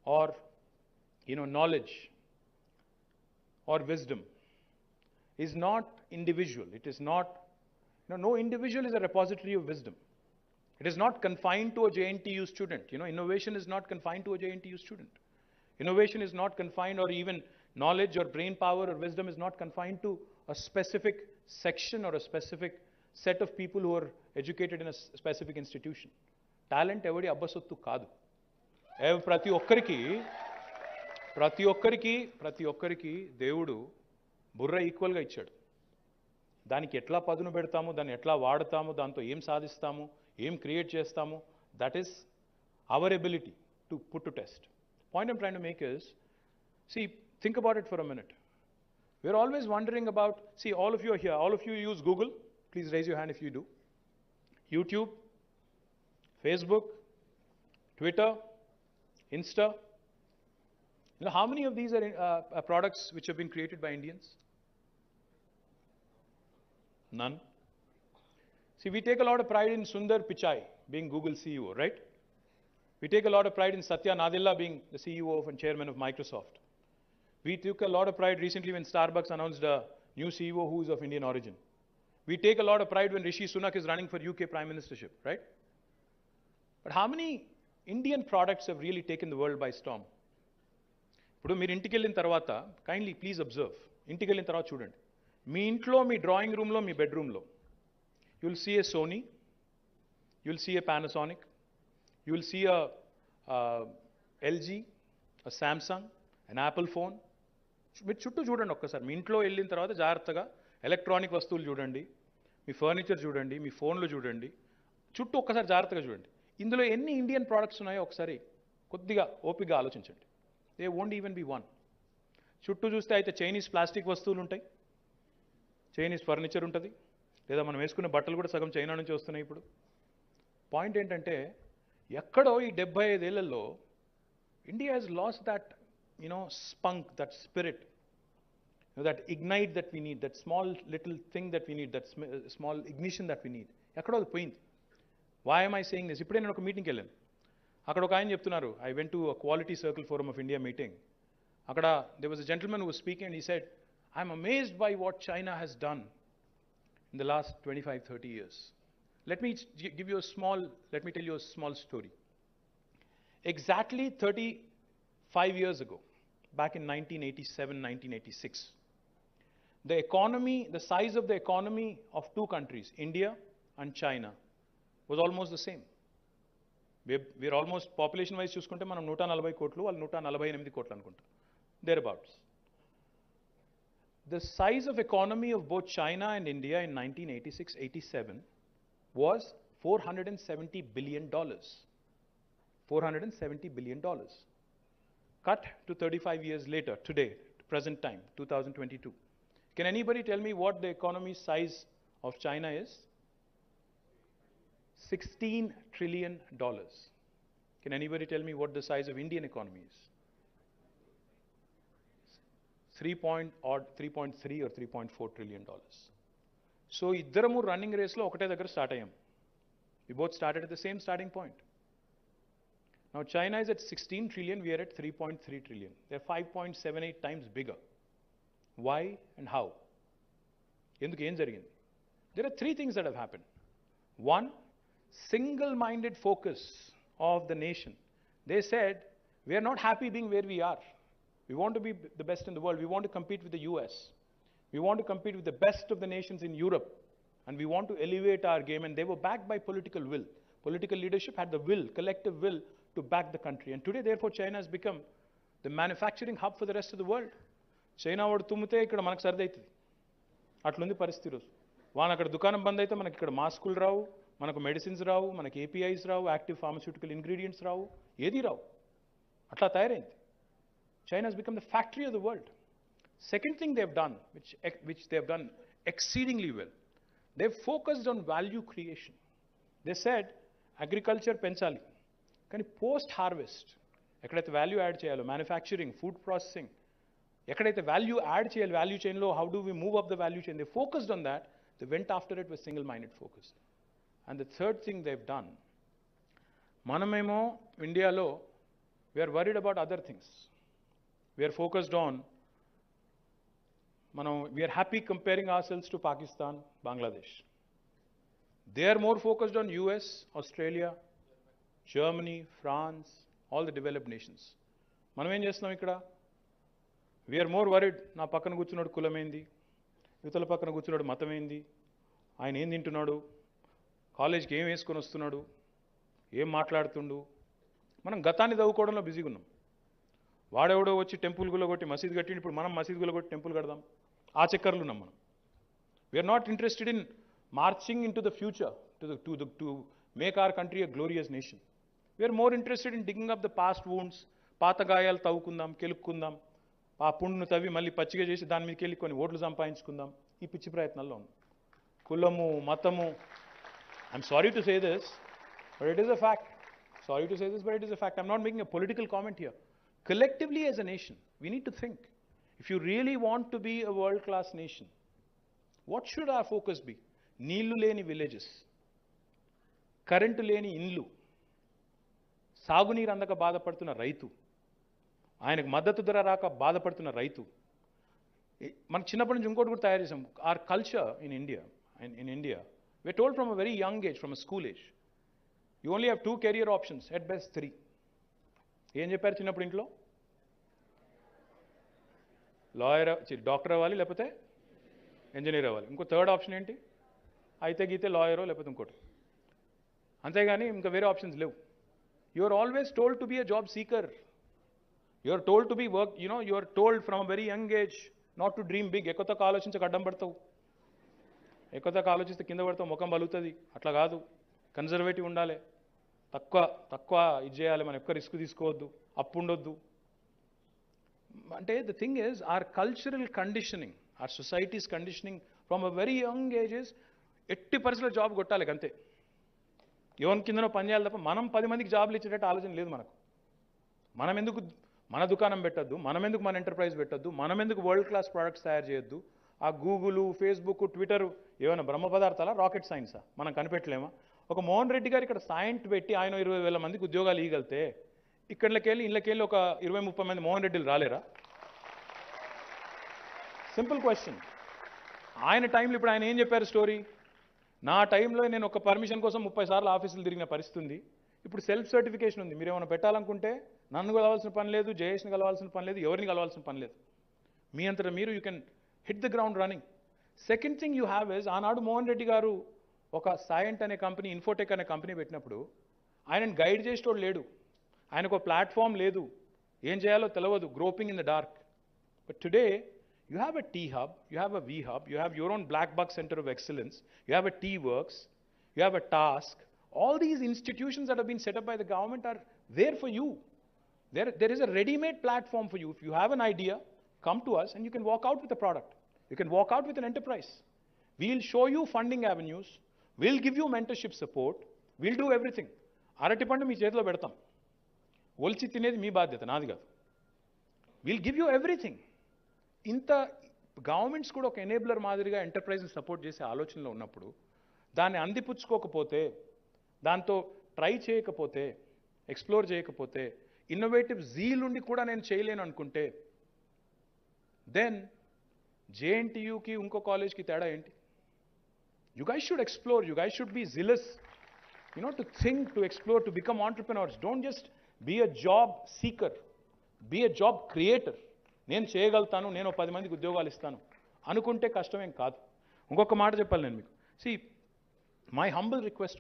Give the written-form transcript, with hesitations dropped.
or knowledge or wisdom is not individual. It is not, no individual is a repository of wisdom. It is not confined to a JNTU student. Innovation is not confined to a JNTU student. Innovation is not confined, or even knowledge or brain power or wisdom is not confined to a specific section or a specific set of people who are educated in a specific institution. Talent evadi abbasottu kaadu. ప్రతి ఒక్కరికి దేవుడు బుర్ర ఈక్వల్గా ఇచ్చాడు. దానికి ఎట్లా పదును పెడతాము, దాన్ని ఎట్లా వాడతాము, దాంతో ఏం సాధిస్తాము, ఏం క్రియేట్ చేస్తాము, that is our ability to put to test. Point I'm trying to make is, see, think about it for a minute. We're always wondering about, see, all of you are here, all of you use Google. Please raise your hand if you do. YouTube, Facebook, Twitter, Insta. How many of these are products which have been created by Indians? None. See, we take a lot of pride in Sundar Pichai being Google CEO, right? We take a lot of pride in Satya Nadella being the CEO and chairman of Microsoft. We took a lot of pride recently when Starbucks announced a new CEO who is of Indian origin. We take a lot of pride when Rishi Sunak is running for UK Prime Ministership, right? But how many Indian products have really taken the world by storm? ఇప్పుడు మీరు ఇంటికి వెళ్ళిన తర్వాత kindly please observe, ఇంటికి వెళ్ళిన తర్వాత చూడండి, మీ ఇంట్లో, మీ డ్రాయింగ్ రూమ్లో, మీ బెడ్రూమ్లో you will see a Sony, you will see a Panasonic, you will see a LG, a Samsung, an Apple phone. మీరు చుట్టూ చూడండి ఒక్కసారి. మీ ఇంట్లో వెళ్ళిన తర్వాత జాగ్రత్తగా ఎలక్ట్రానిక్ వస్తువులు చూడండి, మీ ఫర్నిచర్ చూడండి, మీ ఫోన్లు చూడండి, చుట్టూ ఒక్కసారి జాగ్రత్తగా చూడండి. ఇందులో ఎన్ని ఇండియన్ ప్రోడక్ట్స్ ఉన్నాయో ఒకసారి కొద్దిగా ఓపికగా ఆలోచించండి. They won't even be one. చుట్టూ చూస్తే అయితే చైనీస్ ప్లాస్టిక్ వస్తువులు ఉంటాయి, చైనీస్ ఫర్నిచర్ ఉంటుంది, లేదా మనం వేసుకునే బట్టలు కూడా సగం చైనా నుంచి వస్తున్నాయి. ఇప్పుడు పాయింట్ ఏంటంటే, ఎక్కడో ఈ 75 ఏళ్లలో India has lost that spunk, that spirit, that ignite that we need, that small little thing that we need, that small ignition that we need. ఎక్కడో అది పోయింది. why am I saying this? ఇప్పుడే నేను ఒక మీటింగ్కి వెళ్ళాను. అక్కడ ఒక ఆయన చెప్తున్నారు, I went to a Quality Circle Forum of India meeting. అక్కడ there was a gentleman who was speaking and he said, I'm amazed by what China has done in the last 25-30 years. Let me tell you a small story. Exactly 35 years ago, back in 1987, 1986, the size of the economy of two countries, India and China, was almost the same. We're almost, population wise చూసుకుంటే మనం 140 కోట్లు, వాళ్ళు 148 కోట్లు అనుకుంటా, thereabouts. The size of economy of both China and India in 1986-87 was $470 billion. $470 billion. Cut to 35 years later, today, present time, 2022. Can anybody tell me what the economy size of China is? $16 trillion. Can anybody tell me what the size of Indian economy is? 3.3 or $3.4 trillion. So, ఇద్దరము running రేస్లో ఒకటే దగ్గర start అయ్యాం. We both started at the same starting point. Now, China is at 16 trillion, we are at 3.3 trillion. They are 5.78 times bigger. Why and how? ఎందుకు ఏం జరిగింది? There are three things that have happened. One, single-minded focus of the nation. They said, we are not happy being where we are. We want to be the best in the world. We want to compete with the US. We want to compete with the best of the nations in Europe. And we want to elevate our game. And they were backed by political will. Political leadership had the will, collective will, to back the country. And today, therefore, China has become the manufacturing hub for the rest of the world. China వాడు తుమ్మితే ఇక్కడ మనకు సర్ది అవుతుంది. అట్లుంది పరిస్థితి రోజు. వాన అక్కడ దుకాణం బంద్ అయితే మనకి ఇక్కడ మాస్కులు రావు, మనకు మెడిసిన్స్ రావు, మనకి APIs రావు, యాక్టివ్ ఫార్మస్యూటికల్ ఇంగ్రీడియంట్స్ రావు, ఏది రావు. అట్లా తయారైంది. China has become the factory of the world. Second thing they have done, which they have done exceedingly well, they have focused on value creation. They said, agriculture పెంచాలి, కానీ post harvest ఎక్కడైతే value add చేయాలో, manufacturing, food processing, ఎక్కడైతే value add చేయాలి value చైన్లో, how do we move up the value chain, they focused on that, they went after it with single minded focus. And the third thing they have done, మనమేమో ఇండియాలో We are worried about other things. We are focused on, we are happy comparing ourselves to Pakistan, Bangladesh. They are more focused on US, Australia, Germany, France, all the developed nations. మనం ఏం చేస్తున్నాం ఇక్కడ? We are more worried, నా పక్కన కూర్చున్నాడు కులమేంది, యువతల పక్కన కూర్చున్నాడు మతమేంది, ఆయన ఏం తింటున్నాడు, కాలేజ్కి ఏం వేసుకొని వస్తున్నాడు, ఏం మాట్లాడుతుండు. మనం గతాన్ని చదువుకోవడంలో బిజీగా ఉన్నాం. వాడెవడో వచ్చి టెంపుల్ గులగొట్టి మసీదు కట్టిండు, ఇప్పుడు మనం మసీదు గులగొట్టి టెంపుల్ కడదాం. ఆ చక్కర్లు ఉన్నాం మనం. We're not interested in marching in to the future to make our country a glorious nation. We're more interested in digging up the past wounds. పాత గాయాలు తవ్వుకుందాం, కెలుక్కుందాం, ఆ పుండును తవ్వి మళ్ళీ పచ్చిగా చేసి దాని మీదకి వెళ్ళి కొన్ని ఓట్లు సంపాదించుకుందాం. ఈ పిచ్చి ప్రయత్నాల్లో ఉన్నాం. కులము, మతము, I'm sorry to say this, but it is a fact. Sorry to say this, but it is a fact. I'm not making a political comment here. Collectively as a nation, we need to think. If you really want to be a world-class nation, what should our focus be? Neelu leni villages, current leni inlu, సాగునీరు అందక బాధపడుతున్న రైతు, ఆయనకు మద్దతు ధర రాక బాధపడుతున్న రైతు. మనకు చిన్నప్పటి నుంచి ఇంకోటి కూడా తయారు చేసాం. Our culture in India, we're told from a very young age, from a school age, you only have 2 career options, at best 3. ఏం చెప్పారు చిన్నప్పుడు ఇంట్లో? లాయర్, డాక్టర్ అవ్వాలి, లేకపోతే ఇంజనీర్ అవ్వాలి. ఇంకో థర్డ్ ఆప్షన్ ఏంటి? అయితే గీతే లాయరో లేకపోతే ఇంకోటి. అంతేగాని ఇంకా వేరే ఆప్షన్స్ లేవు. You are always told to be a job seeker. You are told to be work, you are told from a very young age not to dream big. ఎక్కువ తక్కువ ఆలోచించక అడ్డం పడతావు. ఎక్కువ తక్కువ ఆలోచిస్తే కింద పడతావు, ముఖం బలుగుతుంది. అట్లా కాదు, కన్జర్వేటివ్ ఉండాలి. తక్కువ ఇది చేయాలి, మనం ఎక్కువ రిస్క్ తీసుకోవద్దు, అప్పు ఉండొద్దు. అంటే the thing is, our cultural conditioning, our society's conditioning from a very young ages ఎట్టి పరిస్థితుల్లో జాబ్ కొట్టాలి అంతే. ఎవరి కిందనో పని చేయాలి తప్ప మనం 10 మందికి జాబ్లు ఇచ్చేటట్టు ఆలోచన లేదు మనకు. మనం ఎందుకు మన దుకాణం పెట్టద్దు, మనం ఎందుకు మన ఎంటర్ప్రైజ్ పెట్టద్దు, మనం ఎందుకు వరల్డ్ క్లాస్ ప్రోడక్ట్స్ తయారు చేయొద్దు. ఆ గూగుల్, ఫేస్బుక్, ట్విట్టర్ ఏమైనా బ్రహ్మ పదార్థాలా, రాకెట్ సైన్సా? మనం కనిపెట్టలేమా? ఒక మోహన్ రెడ్డి గారు ఇక్కడ సైంట్ పెట్టి ఆయన 20,000 మందికి ఉద్యోగాలు ఇవ్వగలితే ఇళ్ళకెళ్ళి ఒక 20-30 మంది మోహన్ రెడ్డిలు రాలేరా? Simple question. ఆయన టైంలో ఇప్పుడు ఆయన ఏం చెప్పారు స్టోరీ? నా టైంలో నేను ఒక పర్మిషన్ కోసం 30 సార్లు ఆఫీసులు తిరిగిన పరిస్థితి ఉంది. ఇప్పుడు సెల్ఫ్ సర్టిఫికేషన్ ఉంది. మీరు ఏమైనా పెట్టాలనుకుంటే నన్ను కలవాల్సిన పని లేదు, జయేష్ని కలవాల్సిన పని లేదు, ఎవరిని కలవాల్సిన పని లేదు. మీ అంతటా మీరు you can hit the ground running. Second thing you have is, ఆనాడు మోహన్ రెడ్డి గారు ఒక సైంట్ అనే కంపెనీ, ఇన్ఫోటెక్ అనే కంపెనీ పెట్టినప్పుడు ఆయనను గైడ్ చేసేటోడు లేడు, ఆయనకు ఒక ప్లాట్ఫామ్ లేదు, ఏం చేయాలో తెలియదు, groping in the dark. But today you have a T hub, you have a V hub, you have your own black back centre of excellence, you have a T works, you have a task. All these institutions that have been set up by the government are there for you. There is a ready-made platform for you. If you have an idea, come to us and you can walk out with a product. You can walk out with an enterprise. We'll show you funding avenues. We'll give you mentorship support. We'll do everything. అరటి పండు మీ చేతిలో పెడతాం, ఒలిచి తినేది మీ బాధ్యత, నాది కాదు. We'll give you everything. ఇంత గవర్నమెంట్స్ కూడా ఒక ఎనేబులర్ మాదిరిగా ఎంటర్ప్రైజ్ని సపోర్ట్ చేసే ఆలోచనలో ఉన్నప్పుడు దాన్ని అందిపుచ్చుకోకపోతే, దాంతో ట్రై చేయకపోతే, ఎక్స్ప్లోర్ చేయకపోతే, ఇన్నోవేటివ్ జీల్ ఉండి కూడా నేను చేయలేను అనుకుంటే, దెన్ జేఎన్టీయూకి ఇంకో కాలేజ్కి తేడా ఏంటి? You guys should explore. You guys should be zealous, to think, to explore, to become entrepreneurs. Don't just be a job seeker. Be a job creator. నేను చేయగలుగుతాను, నేను 10 మందికి ఉద్యోగాలు ఇస్తాను అనుకుంటే కష్టమేం కాదు. ఇంకొక మాట చెప్పాలి నేను మీకు. See, my humble request